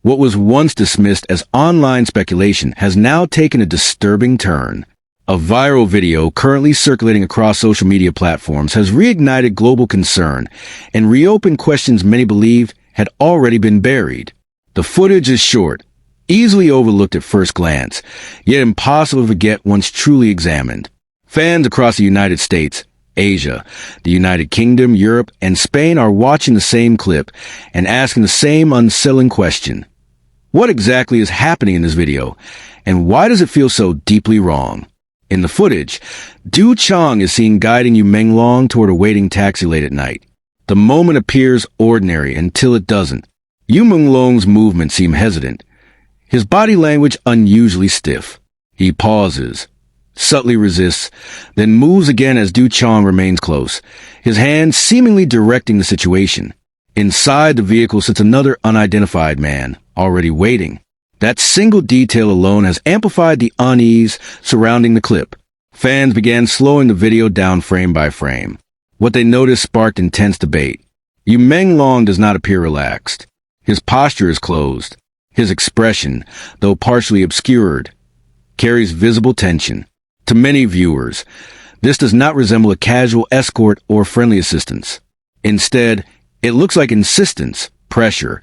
What was once dismissed as online speculation has now taken a disturbing turn. A viral video currently circulating across social media platforms has reignited global concern and reopened questions many believed had already been buried. The footage is short, easily overlooked at first glance, yet impossible to forget once truly examined. Fans across the United States, Asia, the United Kingdom, Europe, and Spain are watching the same clip and asking the same unsettling question. What exactly is happening in this video, and why does it feel so deeply wrong? In the footage, Qiang is seen guiding Yu Menglong toward a waiting taxi late at night. The moment appears ordinary until it doesn't. Yu Menglong's movements seem hesitant, his body language unusually stiff. He pauses, subtly resists, then moves again as Qiang remains close, his hand seemingly directing the situation. Inside the vehicle sits another unidentified man, already waiting. That single detail alone has amplified the unease surrounding the clip. Fans began slowing the video down frame by frame. What they noticed sparked intense debate. Yu Menglong does not appear relaxed. His posture is closed. His expression, though partially obscured, carries visible tension. To many viewers, this does not resemble a casual escort or friendly assistance. Instead, it looks like insistence, pressure,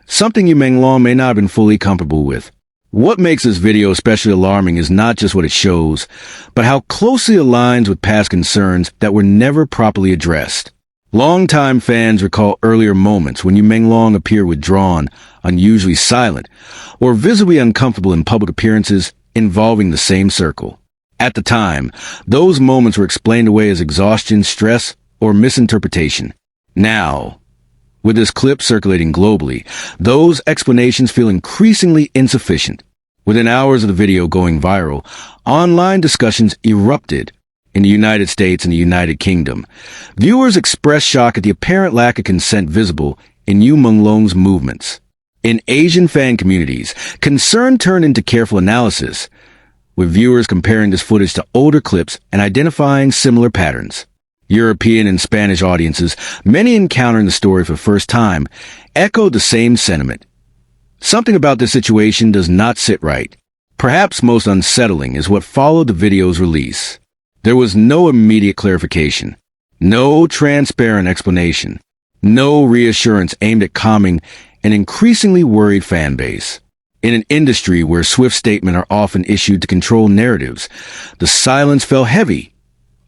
something Yu Menglong may not have been fully comfortable with. What makes this video especially alarming is not just what it shows, but how closely it aligns with past concerns that were never properly addressed. Longtime fans recall earlier moments when Yu Menglong appeared withdrawn, unusually silent, or visibly uncomfortable in public appearances involving the same circle. At the time, those moments were explained away as exhaustion, stress, or misinterpretation. Now, with this clip circulating globally, those explanations feel increasingly insufficient. Within hours of the video going viral, online discussions erupted. In the United States and the United Kingdom, viewers expressed shock at the apparent lack of consent visible in Yu Menglong's movements. In Asian fan communities, concern turned into careful analysis, with viewers comparing this footage to older clips and identifying similar patterns. European and Spanish audiences, many encountering the story for the first time, echoed the same sentiment. Something about this situation does not sit right. Perhaps most unsettling is what followed the video's release. There was no immediate clarification, no transparent explanation, no reassurance aimed at calming an increasingly worried fan base. In an industry where swift statements are often issued to control narratives, the silence fell heavy,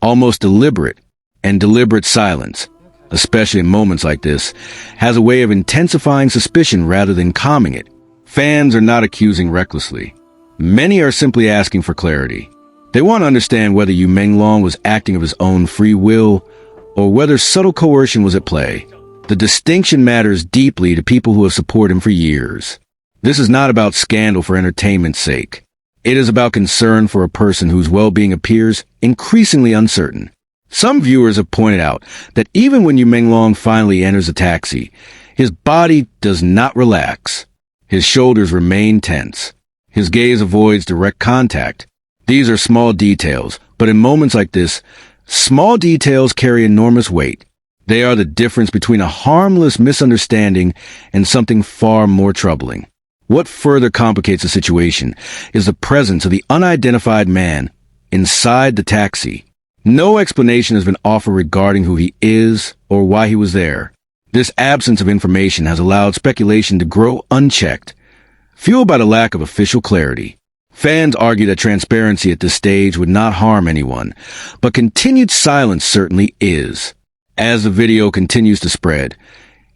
almost deliberate, and deliberate silence, especially in moments like this, has a way of intensifying suspicion rather than calming it. Fans are not accusing recklessly. Many are simply asking for clarity. They want to understand whether Yu Menglong was acting of his own free will or whether subtle coercion was at play. The distinction matters deeply to people who have supported him for years. This is not about scandal for entertainment's sake. It is about concern for a person whose well-being appears increasingly uncertain. Some viewers have pointed out that even when Yu Menglong finally enters a taxi, his body does not relax. His shoulders remain tense. His gaze avoids direct contact. These are small details, but in moments like this, small details carry enormous weight. They are the difference between a harmless misunderstanding and something far more troubling. What further complicates the situation is the presence of the unidentified man inside the taxi. No explanation has been offered regarding who he is or why he was there. This absence of information has allowed speculation to grow unchecked, fueled by the lack of official clarity. Fans argue that transparency at this stage would not harm anyone, but continued silence certainly is. As the video continues to spread,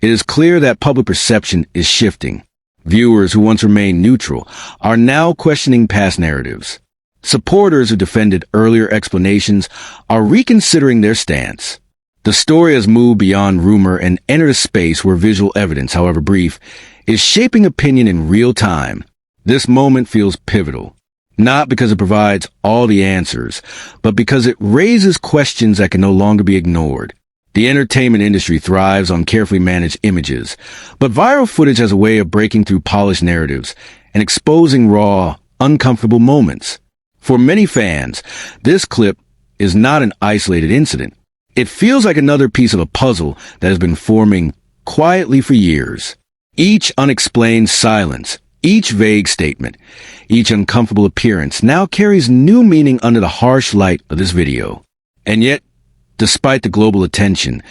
it is clear that public perception is shifting. Viewers who once remained neutral are now questioning past narratives. Supporters who defended earlier explanations are reconsidering their stance. The story has moved beyond rumor and entered a space where visual evidence, however brief, is shaping opinion in real time. This moment feels pivotal, not because it provides all the answers, but because it raises questions that can no longer be ignored. The entertainment industry thrives on carefully managed images, but viral footage has a way of breaking through polished narratives and exposing raw, uncomfortable moments. For many fans, this clip is not an isolated incident. It feels like another piece of a puzzle that has been forming quietly for years. Each unexplained silence, each vague statement, each uncomfortable appearance now carries new meaning under the harsh light of this video. And yet, despite the global attention,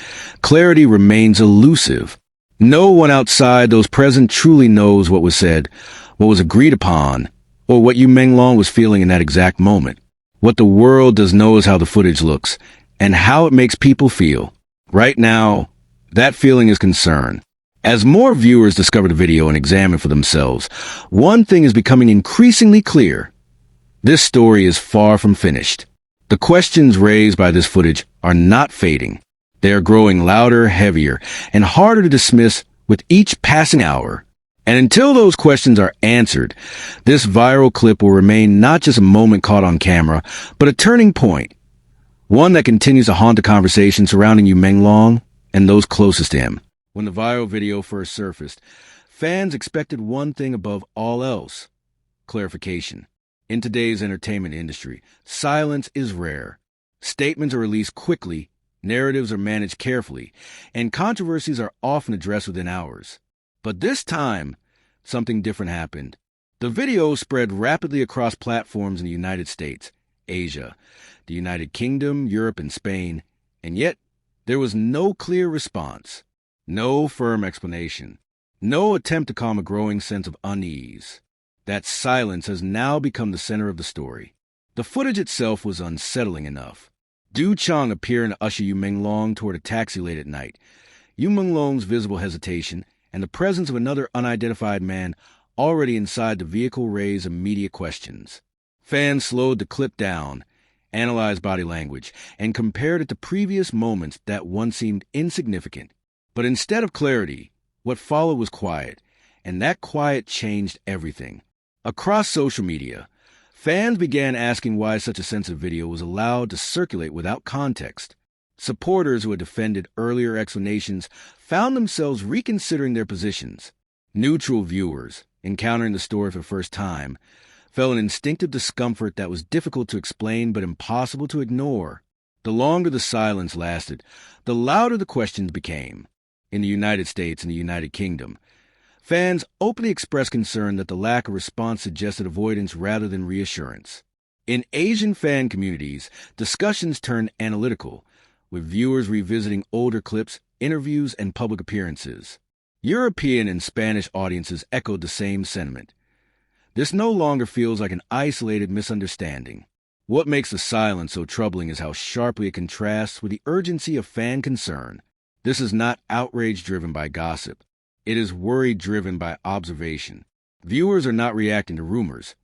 clarity remains elusive. No one outside those present truly knows what was said, what was agreed upon, or what Yu Menglong was feeling in that exact moment. What the world does know is how the footage looks, and how it makes people feel. Right now, that feeling is concern. As more viewers discover the video and examine for themselves, one thing is becoming increasingly clear. This story is far from finished. The questions raised by this footage are not fading. They are growing louder, heavier, and harder to dismiss with each passing hour. And until those questions are answered, this viral clip will remain not just a moment caught on camera, but a turning point. One that continues to haunt the conversation surrounding Yu Menglong and those closest to him. When the viral video first surfaced, fans expected one thing above all else: clarification. In today's entertainment industry, silence is rare. Statements are released quickly, narratives are managed carefully, and controversies are often addressed within hours. But this time, something different happened. The video spread rapidly across platforms in the United States, Asia, the United Kingdom, Europe, and Spain, and yet there was no clear response. No firm explanation. No attempt to calm a growing sense of unease. That silence has now become the center of the story. The footage itself was unsettling enough. Du Chang appearing to usher Yu Menglong toward a taxi late at night. Yu Menglong's visible hesitation and the presence of another unidentified man already inside the vehicle raised immediate questions. Fans slowed the clip down, analyzed body language, and compared it to previous moments that once seemed insignificant. But instead of clarity, what followed was quiet, and that quiet changed everything. Across social media, fans began asking why such a sensitive video was allowed to circulate without context. Supporters who had defended earlier explanations found themselves reconsidering their positions. Neutral viewers, encountering the story for the first time, felt an instinctive discomfort that was difficult to explain but impossible to ignore. The longer the silence lasted, the louder the questions became. In the United States and the United Kingdom, fans openly expressed concern that the lack of response suggested avoidance rather than reassurance. In Asian fan communities, discussions turned analytical, with viewers revisiting older clips, interviews, and public appearances. European and Spanish audiences echoed the same sentiment. This no longer feels like an isolated misunderstanding. What makes the silence so troubling is how sharply it contrasts with the urgency of fan concern. This is not outrage driven by gossip. It is worry driven by observation. Viewers are not reacting to rumors.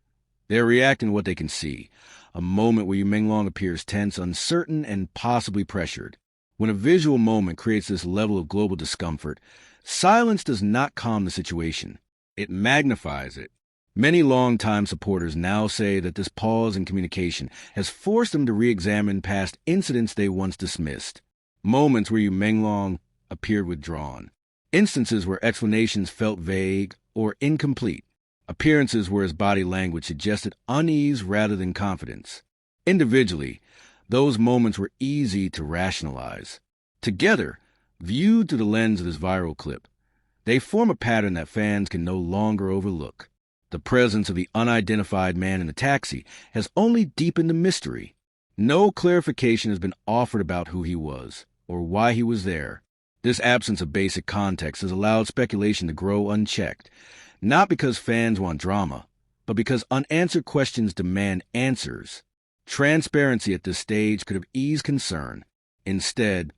They are reacting to what they can see. A moment where Yu Menglong appears tense, uncertain, and possibly pressured. When a visual moment creates this level of global discomfort, silence does not calm the situation. It magnifies it. Many longtime supporters now say that this pause in communication has forced them to re-examine past incidents they once dismissed. Moments where Yu Menglong appeared withdrawn. Instances where explanations felt vague or incomplete. Appearances where his body language suggested unease rather than confidence. Individually, those moments were easy to rationalize. Together, viewed through the lens of this viral clip, they form a pattern that fans can no longer overlook. The presence of the unidentified man in the taxi has only deepened the mystery. No clarification has been offered about who he was or why he was there. This absence of basic context has allowed speculation to grow unchecked, not because fans want drama, but because unanswered questions demand answers. Transparency at this stage could have eased concern. Instead,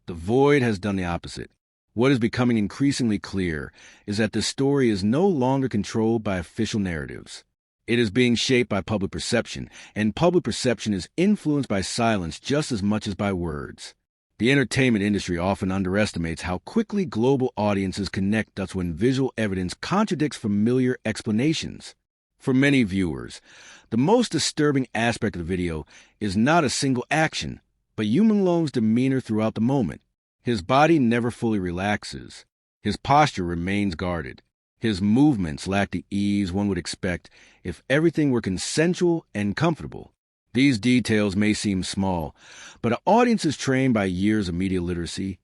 the void has done the opposite. What is becoming increasingly clear is that this story is no longer controlled by official narratives. It is being shaped by public perception, and public perception is influenced by silence just as much as by words. The entertainment industry often underestimates how quickly global audiences connect us when visual evidence contradicts familiar explanations. For many viewers, the most disturbing aspect of the video is not a single action, but Yu Menglong's demeanor throughout the moment. His body never fully relaxes. His posture remains guarded. His movements lack the ease one would expect if everything were consensual and comfortable. These details may seem small, but an audience is trained by years of media literacy.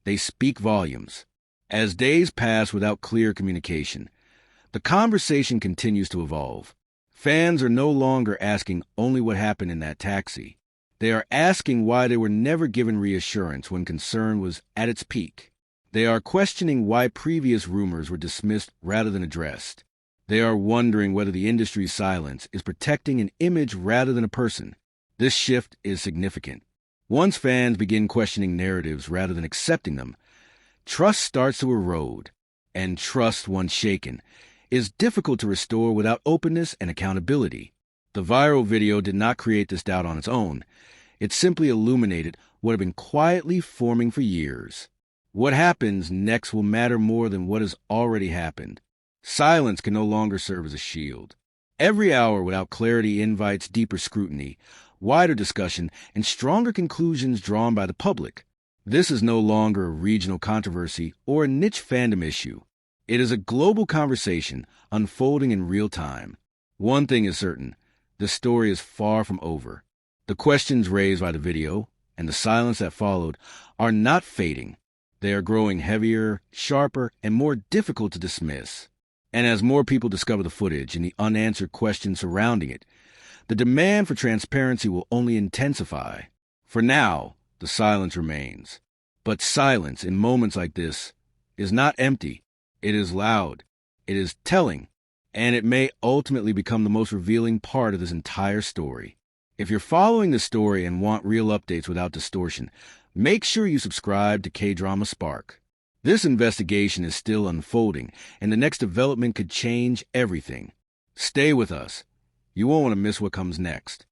They speak volumes. As days pass without clear communication, the conversation continues to evolve. Fans are no longer asking only what happened in that taxi. They are asking why they were never given reassurance when concern was at its peak. They are questioning why previous rumors were dismissed rather than addressed. They are wondering whether the industry's silence is protecting an image rather than a person. This shift is significant. Once fans begin questioning narratives rather than accepting them, trust starts to erode. And trust, once shaken, is difficult to restore without openness and accountability. The viral video did not create this doubt on its own. It simply illuminated what had been quietly forming for years. What happens next will matter more than what has already happened. Silence can no longer serve as a shield. Every hour without clarity invites deeper scrutiny, wider discussion, and stronger conclusions drawn by the public. This is no longer a regional controversy or a niche fandom issue. It is a global conversation unfolding in real time. One thing is certain, the story is far from over. The questions raised by the video and the silence that followed are not fading. They are growing heavier, sharper, and more difficult to dismiss. And as more people discover the footage and the unanswered questions surrounding it, the demand for transparency will only intensify. For now, the silence remains. But silence in moments like this is not empty. It is loud, it is telling, and it may ultimately become the most revealing part of this entire story. If you're following the story and want real updates without distortion, make sure you subscribe to K-Drama Spark. This investigation is still unfolding, and the next development could change everything. Stay with us. You won't want to miss what comes next.